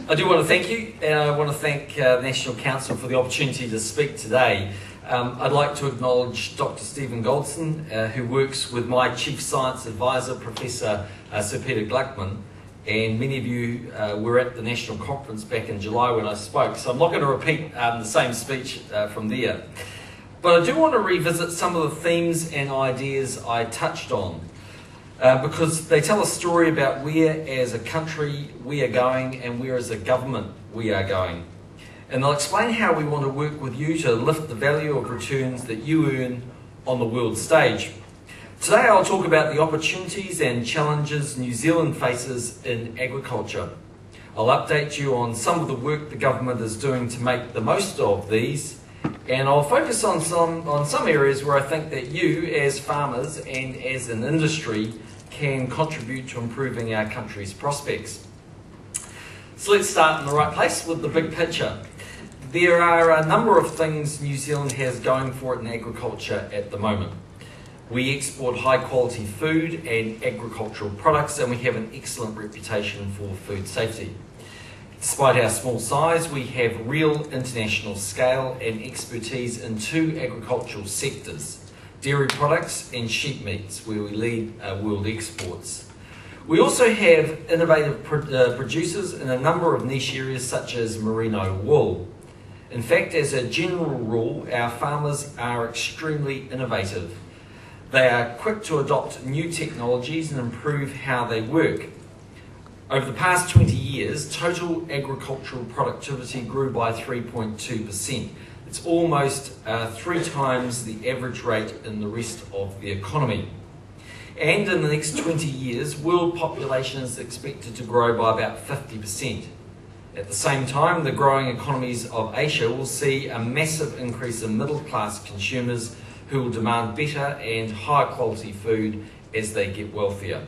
I do want to thank you, and I want to thank the National Council for the opportunity to speak today. I'd like to acknowledge Dr. Stephen Goldson, who works with my Chief Science Advisor, Professor Sir Peter Gluckman, and many of you were at the National Conference back in July when I spoke, so I'm not going to repeat the same speech from there. But I do want to revisit some of the themes and ideas I touched on, because they tell a story about where as a country we are going and where as a government we are going. And they'll explain how we want to work with you to lift the value of returns that you earn on the world stage. Today I'll talk about the opportunities and challenges New Zealand faces in agriculture. I'll update you on some of the work the government is doing to make the most of these, and I'll focus on some areas where I think that you as farmers and as an industry can contribute to improving our country's prospects. So let's start in the right place with the big picture. There are a number of things New Zealand has going for it in agriculture at the moment. We export high quality food and agricultural products, and we have an excellent reputation for food safety. Despite our small size, we have real international scale and expertise in two agricultural sectors: dairy products and sheep meats, where we lead world exports. We also have innovative producers in a number of niche areas such as merino wool. In fact, as a general rule, our farmers are extremely innovative. They are quick to adopt new technologies and improve how they work. Over the past 20 years, total agricultural productivity grew by 3.2%. It's almost 3 times the average rate in the rest of the economy. And in the next 20 years, world population is expected to grow by about 50%. At the same time, the growing economies of Asia will see a massive increase in middle-class consumers who will demand better and higher quality food as they get wealthier.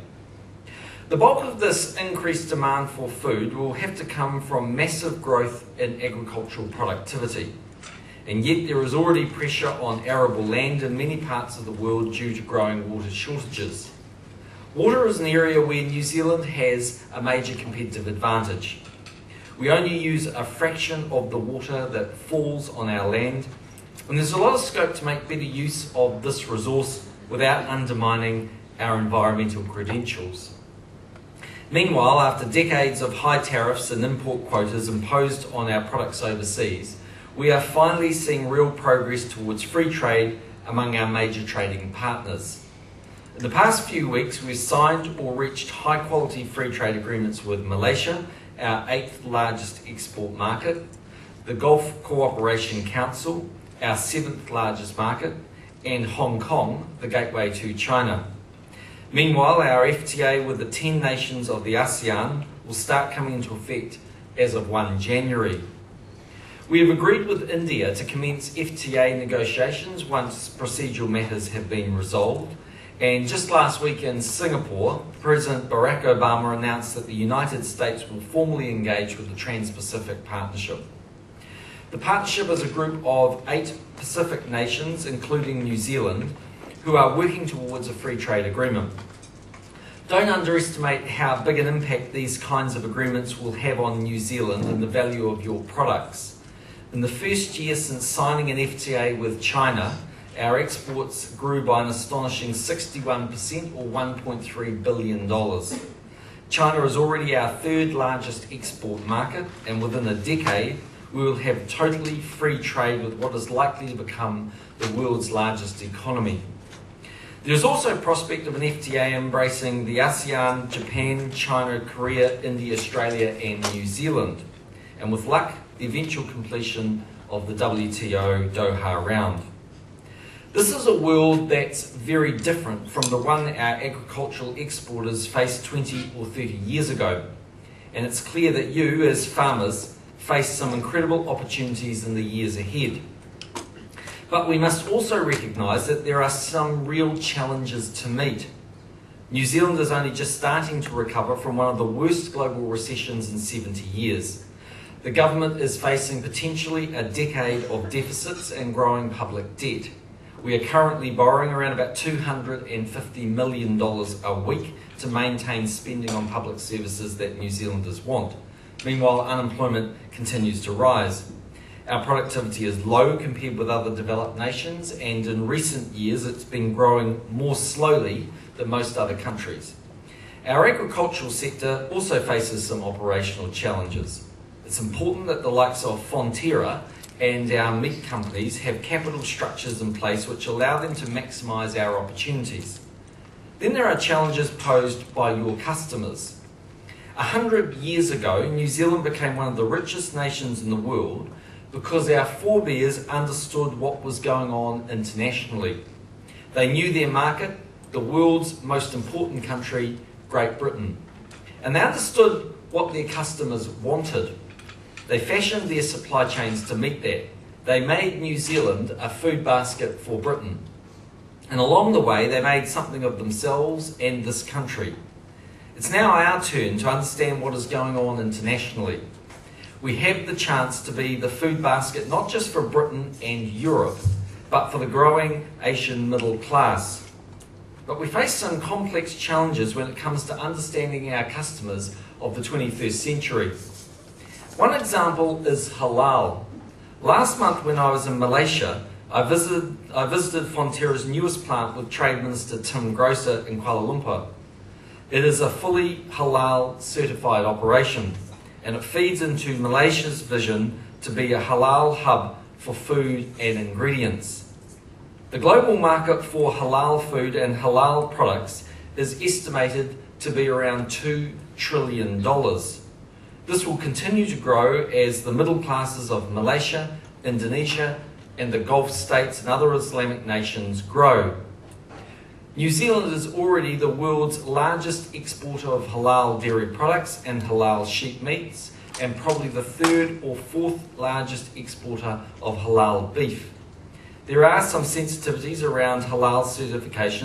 The bulk of this increased demand for food will have to come from massive growth in agricultural productivity. And yet there is already pressure on arable land in many parts of the world due to growing water shortages. Water is an area where New Zealand has a major competitive advantage. We only use a fraction of the water that falls on our land, and there's a lot of scope to make better use of this resource without undermining our environmental credentials. Meanwhile, after decades of high tariffs and import quotas imposed on our products overseas, we are finally seeing real progress towards free trade among our major trading partners. In the past few weeks, we've signed or reached high-quality free trade agreements with Malaysia, our 8th largest export market, the Gulf Cooperation Council, our 7th largest market, and Hong Kong, the gateway to China. Meanwhile, our FTA with the 10 nations of the ASEAN will start coming into effect as of 1 January. We have agreed with India to commence FTA negotiations once procedural matters have been resolved. And just last week in Singapore, President Barack Obama announced that the United States will formally engage with the Trans-Pacific Partnership. The partnership is a group of 8 Pacific nations, including New Zealand, who are working towards a free trade agreement. Don't underestimate how big an impact these kinds of agreements will have on New Zealand and the value of your products. In the first year since signing an FTA with China, our exports grew by an astonishing 61% or $1.3 billion. China is already our 3rd largest export market, and within a decade, we will have totally free trade with what is likely to become the world's largest economy. There is also a prospect of an FTA embracing the ASEAN, Japan, China, Korea, India, Australia and New Zealand, and with luck, the eventual completion of the WTO Doha round. This is a world that's very different from the one our agricultural exporters faced 20 or 30 years ago, and it's clear that you, as farmers, face some incredible opportunities in the years ahead. But we must also recognise that there are some real challenges to meet. New Zealand is only just starting to recover from one of the worst global recessions in 70 years. The government is facing potentially a decade of deficits and growing public debt. We are currently borrowing around about $250 million a week to maintain spending on public services that New Zealanders want. Meanwhile, unemployment continues to rise. Our productivity is low compared with other developed nations, and in recent years it's been growing more slowly than most other countries. Our agricultural sector also faces some operational challenges. It's important that the likes of Fonterra and our meat companies have capital structures in place which allow them to maximise our opportunities. Then there are challenges posed by your customers. 100 years ago, New Zealand became one of the richest nations in the world because our forebears understood what was going on internationally. They knew their market, the world's most important country, Great Britain, and they understood what their customers wanted. They fashioned their supply chains to meet that. They made New Zealand a food basket for Britain. And along the way, they made something of themselves and this country. It's now our turn to understand what is going on internationally. We have the chance to be the food basket not just for Britain and Europe, but for the growing Asian middle class. But we face some complex challenges when it comes to understanding our customers of the 21st century. One example is halal. Last month when I was in Malaysia, I visited Fonterra's newest plant with Trade Minister Tim Grosser in Kuala Lumpur. It is a fully halal certified operation, and it feeds into Malaysia's vision to be a halal hub for food and ingredients. The global market for halal food and halal products is estimated to be around $2 trillion. This will continue to grow as the middle classes of Malaysia, Indonesia, and the Gulf states and other Islamic nations grow. New Zealand is already the world's largest exporter of halal dairy products and halal sheep meats, and probably the third or fourth largest exporter of halal beef. There are some sensitivities around halal certification